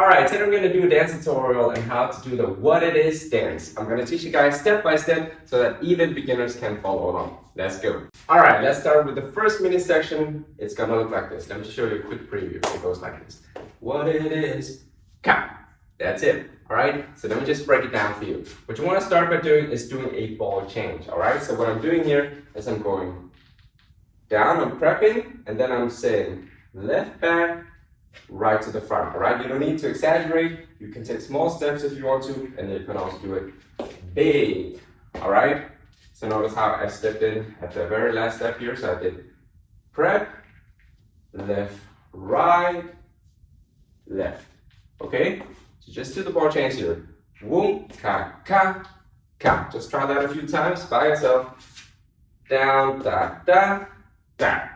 Alright, today we're going to do a dance tutorial on how to do the what it is dance. I'm going to teach you guys step by step so that even beginners can follow along. Let's go. Alright, let's start with the first mini section. It's going to look like this. Let me just show you a quick preview. It goes like this. What it is, ka. That's it. Alright, so let me just break it down for you. What you want to start by doing is doing a ball change. Alright, so what I'm doing here is I'm going down, I'm prepping, and then I'm saying left back, right to the front, all right? You don't need to exaggerate. You can take small steps if you want to, and then you can also do it big, all right? So notice how I stepped in at the very last step here. So I did prep, left, right, left, okay? So just do the ball change here. Boom, ka, ka, ka. Just try that a few times by yourself. Down, da, da, da.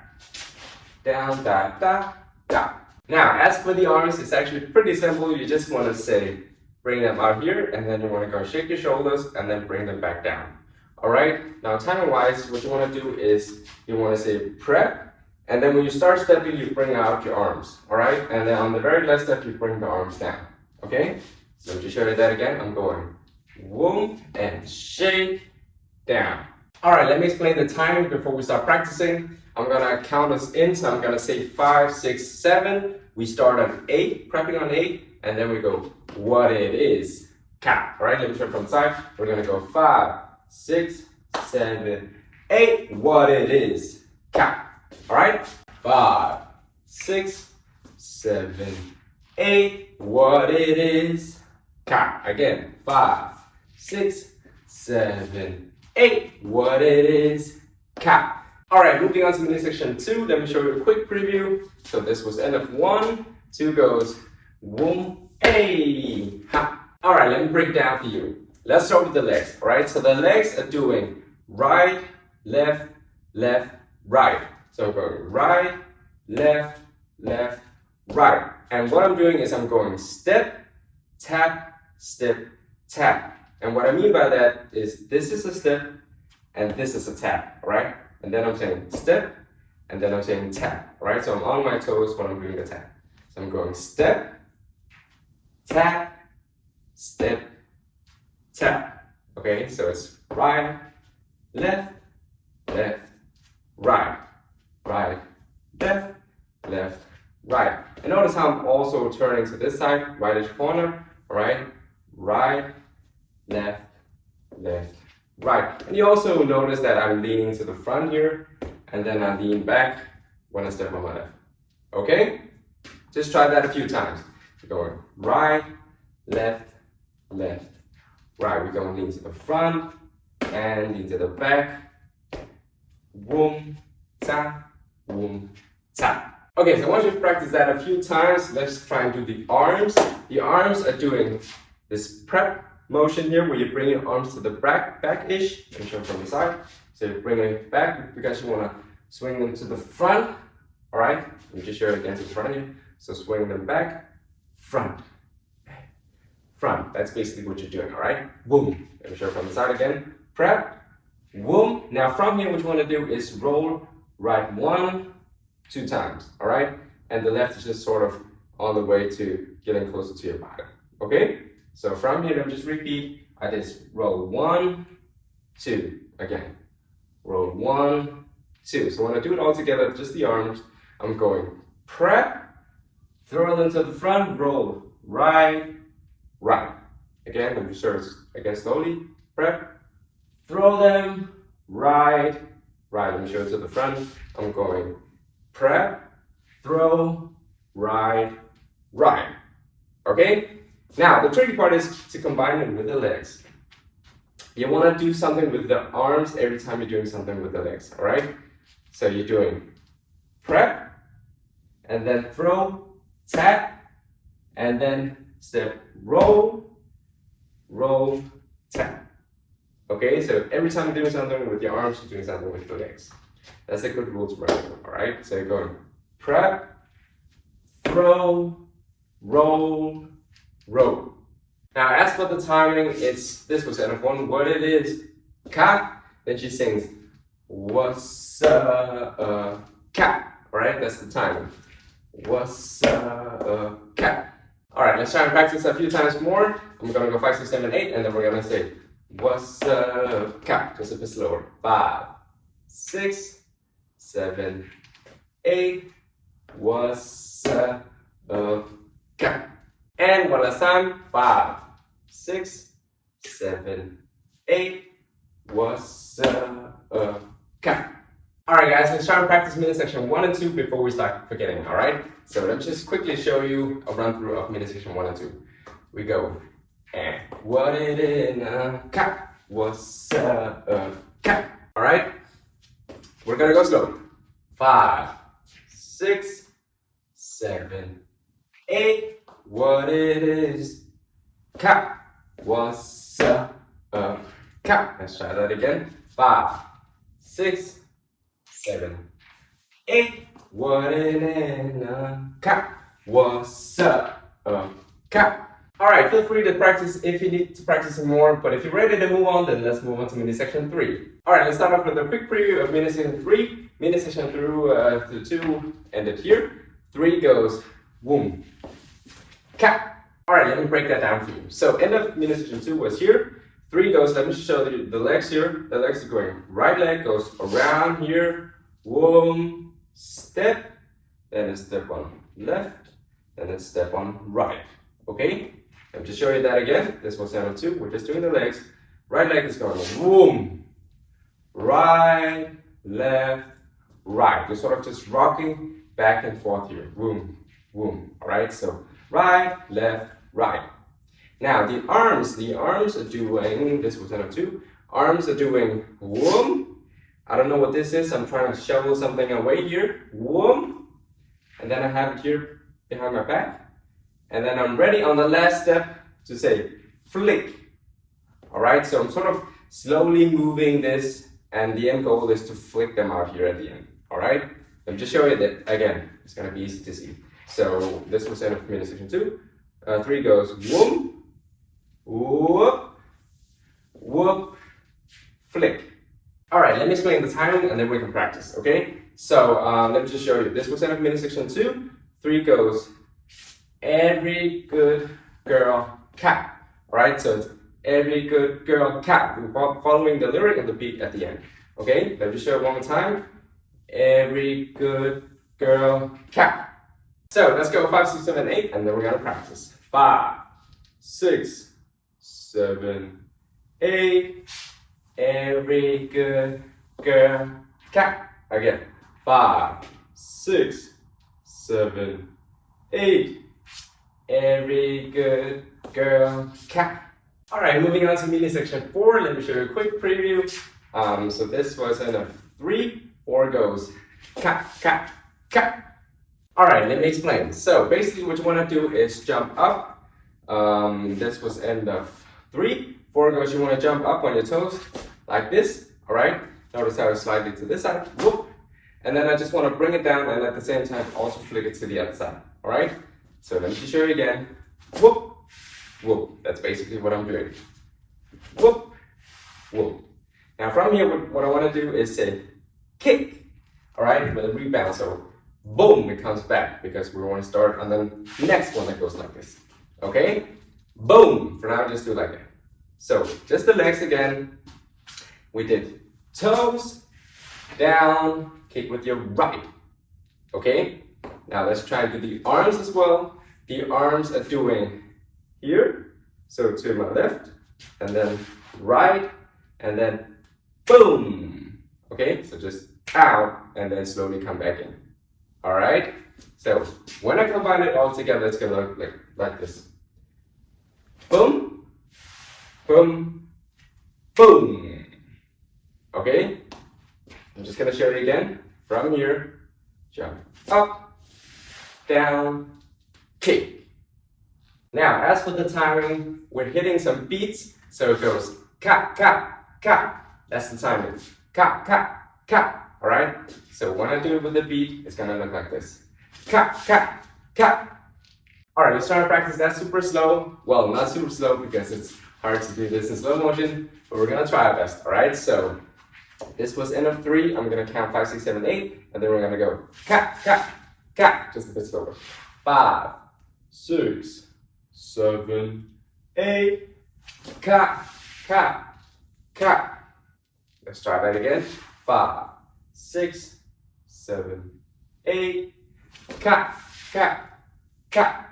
Down, da, da, da. Now, as for the arms, it's actually pretty simple. You just want to say, bring them out here, and then you want to go shake your shoulders, and then bring them back down. All right? Now, timing-wise, what you want to do is you want to say prep, and then when you start stepping, you bring out your arms. All right? And then on the very last step, you bring the arms down. Okay? So let me just show you that again. I'm going whoom and shake down. All right, let me explain the timing before we start practicing. I'm gonna count us in, so I'm gonna say 5, 6, 7. We start on 8, prepping on 8, and then we go what it is, ka. All right, let me show it from the side. We're gonna go 5, 6, 7, 8. What it is, ka. All right, 5, 6, 7, 8. What it is, ka. Again, 5, 6, 7, 8. What it is, ka. Alright, moving on to mini section 2, let me show you a quick preview. So this was end of 1, 2 goes whoom, hey, ha. Alright, let me break it down for you. Let's start with the legs, alright? So the legs are doing right, left, left, right. So I'm going right, left, left, right. And what I'm doing is I'm going step, tap, step, tap. And what I mean by that is this is a step and this is a tap, alright? And then I'm saying step, and then I'm saying tap, right? So I'm on my toes when I'm doing the tap. So I'm going step, tap, step, tap. Okay, so it's right, left, left, right, right, left, left, right. And notice how I'm also turning to this side, rightish corner, all right? Right, left, left, right. And you also notice that I'm leaning to the front here, and then I lean back when I step on my left. Okay? Just try that a few times. We're going right, left, left, right. We're going to lean to the front and lean to the back. Boom, ta, boom, ta. Okay, so once you've practiced that a few times, let's try and do the arms. The arms are doing this prep motion here where you bring your arms to the back-ish. Let me show from the side. So you bring it back because you want to swing them to the front. All right, let me just show it again to the front here. So swing them back, front, front. That's basically what you're doing, all right? Boom. Let me show it from the side again. Prep, boom. Now from here, what you want to do is roll right 1, 2 times, all right? And the left is just sort of on the way to getting closer to your bottom, okay? So from here, let me just repeat. I just roll 1, 2. Again, roll 1, 2. So when I do it all together, just the arms, I'm going prep, throw them to the front, roll right, right. Again, let me show it again slowly. Prep, throw them right, right. Let me show it to the front. I'm going prep, throw, right, right. Okay? Now, the tricky part is to combine it with the legs. You want to do something with the arms every time you're doing something with the legs, all right? So you're doing prep, and then throw, tap, and then step, roll, roll, tap. Okay, so every time you're doing something with your arms, you're doing something with the legs. That's a good rule to remember, all right? So you're going prep, throw, roll, roll. Now, as for the timing, this was end of 1. What it is, ka. Then she sings, what's ka. All right, that's the timing. What's ka. All right, let's try and practice a few times more. I'm gonna go 5, 6, 7, 8, and then we're gonna say, what's up, ka, just a bit slower. 5, 6, 7, 8, what's up, ka. And one last time, 5, 6, 7, 8, what's up, ka. All right, guys, let's try and practice midsection 1 and 2 before we start forgetting, all right? So let me just quickly show you a run through of midsection 1 and 2. We go, and what it is, ka, what's up, ka. All right? We're gonna go slow. 5, 6, 7, 8, what it is, ka, what's up, ka. Let's try that again. 5, 6, 7, 8, what it is, ka, what's up, ka. All right, feel free to practice if you need to practice some more, but if you're ready to move on, then let's move on to midsection 3. All right, let's start off with a quick preview of midsection 3. Midsection through 2 ended here. 3 goes, boom, ka. All right, let me break that down for you. So end of midsection 2 was here. 3 goes, let me show you the legs here. The legs are going, right leg goes around here, boom, step, then a step on left, then a step on right, okay? Let me just show you that again. This was end of 2, we're just doing the legs. Right leg is going, boom, right, left, right. You're sort of just rocking back and forth here, boom, boom, all right? So right, left, right. Now the arms are doing, this was end of 2, arms are doing, boom. I don't know what this is, I'm trying to shovel something away here, boom. And then I have it here behind my back. And then I'm ready on the last step to say, flick. All right, so I'm sort of slowly moving this, and the end goal is to flick them out here at the end, all right? Let me just show you that again, it's gonna be easy to see. So this was end of midsection 2. 3 goes, whoop, whoop, whoop, flick. All right, let me explain the timing and then we can practice, okay? So let me just show you. This was end of midsection 2. 3 goes, every good girl cat. All right, so it's every good girl cat. We're following the lyric and the beat at the end. Okay, let me show it one more time. Every good girl cat. So let's go 5, 6, 7, 8, and then we're gonna practice. 5, 6, 7, 8. Every good girl cat. Again. 5, 6, 7, 8. Every good girl cat. All right, moving on to midsection 4. Let me show you a quick preview. So this was end of 3. 4 goes cat, cat, cat. All right, let me explain. So basically what you want to do is jump up. This was end of 3. 4 goes, you want to jump up on your toes like this. All right, notice how it's slightly to this side. Whoop. And then I just want to bring it down and at the same time also flick it to the other side. All right, so let me just show you again. Whoop, whoop. That's basically what I'm doing. Whoop, whoop. Now from here, what I want to do is say kick. All right, with a rebound. So boom, it comes back because we want to start on the next one that goes like this. Okay, boom. For now, just do it like that. So just the legs again. We did toes down, kick with your right. Okay, now let's try and do the arms as well. The arms are doing here, so to my left, and then right, and then boom. Okay, so just out and then slowly come back in. All right, so when I combine it all together, it's gonna look like this. Boom, boom, boom. Okay, I'm just gonna show you again. From here, jump up, down, kick. Now, as for the timing, we're hitting some beats, so it goes ka, ka, ka. That's the timing. Ka, ka, ka. All right? So when I do it with the beat, it's gonna look like this. Ka, ka, ka. All right, let's try to practice that super slow. Well, not super slow because it's hard to do this in slow motion, but we're gonna try our best. All right, so this was end of 3. I'm gonna count 5, 6, 7, 8, and then we're gonna go ka, ka, ka. Just a bit slower. 5, 6, 7, 8. Ka, ka, ka. Let's try that again. 5, 6, 7, 8. Ka, ka, ka.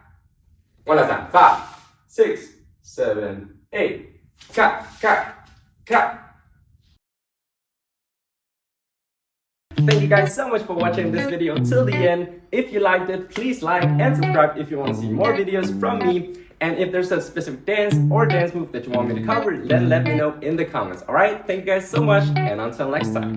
One last time. 5, 6, 7, 8. Ka, ka, ka. Thank you guys so much for watching this video till the end. If you liked it, please like and subscribe if you want to see more videos from me. And if there's a specific dance or dance move that you want me to cover, then let me know in the comments. Alright, thank you guys so much, and until next time.